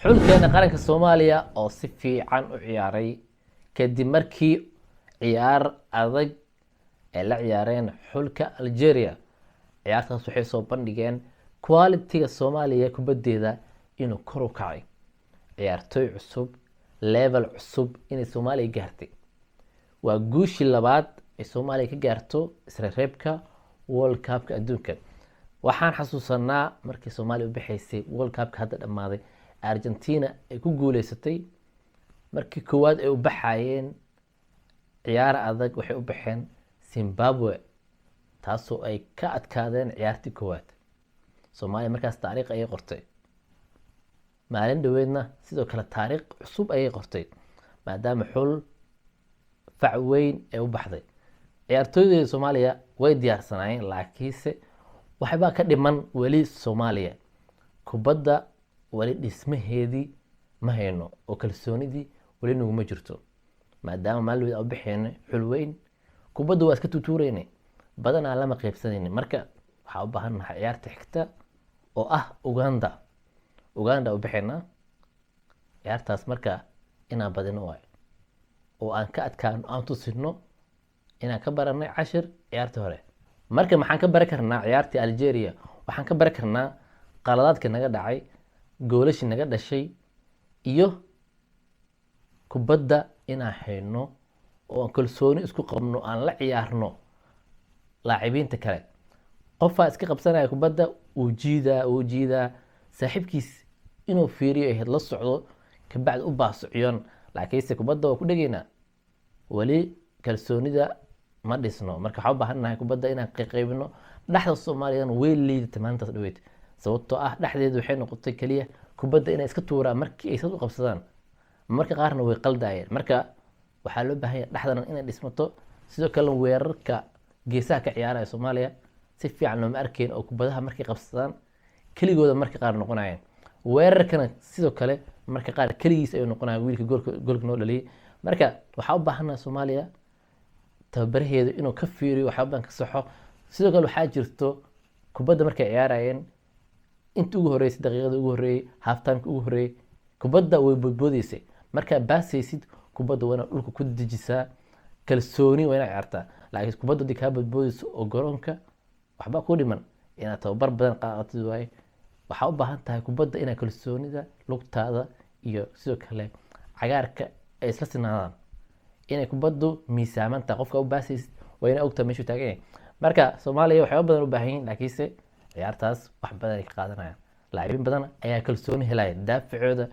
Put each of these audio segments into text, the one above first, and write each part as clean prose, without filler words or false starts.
xulkeena qaranka Soomaaliya oo si fiican u ciyaaray kadib markii ciyaar adag ay la ciyaareen xulka Algeria. ciyaartaas waxay soo bandhigeen quality-ga Soomaaliya kubadeeda inuu kor u kacay. ciyaartoy cusub, level cusub inay Soomaaliya gaartay. waa guushii labaad ee Soomaaliya ka gaarto isla reebka World Cup-ka adduunka. waxaan xasuusanaa markii Soomaaliya u bixaysay World Cup-ka hadda dhamaaday Argentina ay ku guuleysatay markii koowaad ay u baxayeen ciyaar adag waxay u baxeen Zimbabwe taasoo ay ka adkaadeen ciyaartii koowaad. Soomaaliya markaas taariikh ayay qortay. maalin dhaweedna sidoo kale taariikh cusub ayay qortay maadaama xul fac weyn ay u baxday. ciyaartooyda Soomaaliya way diyaarsanaayeen laakiinse waxba ka dhiman wali Soomaaliya. kubadda wali dhismaheedii ma hayno oo kalsoonidii wali naguma jirto maadaama maalin u bixeen xul weyn. kubadda waa iska tutuureynay badanaa lama qaybsanaynin. marka waxaa u baahanahay ciyaarta xigta oo ah Uganda u bixina ciyaartaas marka inaan badino waay oo aan ka adkaano aan tusino inaan ka baranay cashir ciyaartii hore. marka maxaan ka baran karnaa ciyaartii Algeria? waxaan ka baran karnaa qaladaadka naga dhacay, goolashii naga dhashay iyo kubadda inaan hayno oo aan kalsooni isku qabno aan la ciyaarno laacibiinta kale. qofaa iska qabsanaya kubadda uu jiidaa saaxiibkiis inuu fiiriyo ay la socdo ka bacdi u baasiciyoon laakiinse kubadda waa ku dhageynaa wali kalsoonida ma dhisno. marka waxaan u baahanahay kubadda inaan qaybino. dhaxda Soomaaliya way liidata maantaas dhaweyd sababtoo ah dhaxdeedu waxay noqotay kaliya kubadda inay iska tuuraan markii ay u qabsadaan. marka qaarna way qaldayeen. marka waxaa loo baahan yahay dhaxdan inay dhismato. sidoo kale weerarka geesaha ka ciyaaraya Soomaaliya si fiican looma arkayn oo kubadaha markay qabsadaan keligooda marka qaar noqonayeen. weerarkana sidoo kale marka qaar keligiis ay noqonayaan wiilka goolka noo dhaliyay. marka waxaa u baahanahay Soomaaliya tababaraheedu inuu ka fiiriyo waxba ka saxo. sidoo kale waxaa jirto kubadda markay ciyaarayeen inta ugu horeysay daqiiqada ugu horeeyay half time ugu horeeyay kubadda way boodboodisay. marka baasaysid kubadda wana dhulka ku dejisaa kalsooni wayna ciyaartaa. laakiin kubadda dii ka boodboodiso oo garoonka waxba ku dhiman inaad tababar badan qaadatid waay. waxaa u baahan tahay kubadda inaa kalsoonida lugtaada iyo sidoo kale cagaarka ay isla sinaadaan inay kubaddu miisaaman tahay. qofka u baasaysid waa inaa ogtaa meeshuu taagan yahay. marka Soomaaliya waxyaabo badan u baahan yihiin laakiinse ciyaartaas wax badan ay ka qaadanayaan. laacibiin badan ayaa kalsooni helaya. daafacooda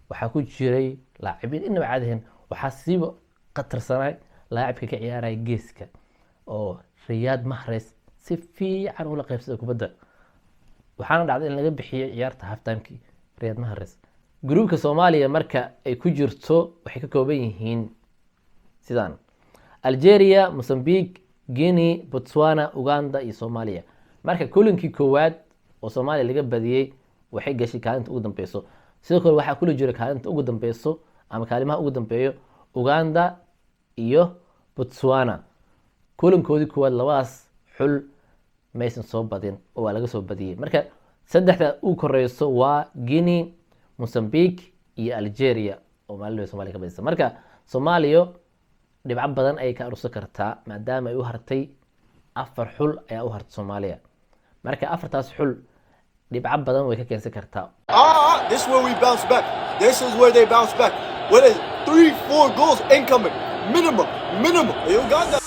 waxaa ku jiray laacibiin inaba caadihin. waxaa siiba qatarsanay laacibka ka ciyaaraya geeska oo Riyad Mahrez si fiican ula qaybsada kubadda. waxaana dhacday in laga bixiyo ciyaarta half time-kii Riyad Mahrez. gruubka Soomaaliya marka ay ku jirto waxay ka kooban yihiin sidaan: Algeria, Mozambique, Guinea, Botswana, Uganda iyo Soomaaliya. marka kulankii koowaad oo Soomaaliya laga badiyay waxay gashay kaalinta ugu dambeyso. sidoo kale waxaa kula jira kaalinta ugu dambeyso ama kaalimaha ugu dambeeyo Uganda iyo Botswana. kulankoodii koowaad labadaas xul maysan soo badin oo waa laga soo badiyay. marka saddexda ugu koreyso waa Guinea, Mozambique iyo Algeria oo maalin Soomaaliya ka badisay. marka Soomaaliya dhibco badan ay ka urursan kartaa maadaama ay u hartay 4 xul ayaa u hartay Soomaaliya. marka afartaas xul dhibco badan way ka keensan kartaa. This is where we bounce back. This is where they bounce back. What is 3-4 goals incoming minimum? Uganda.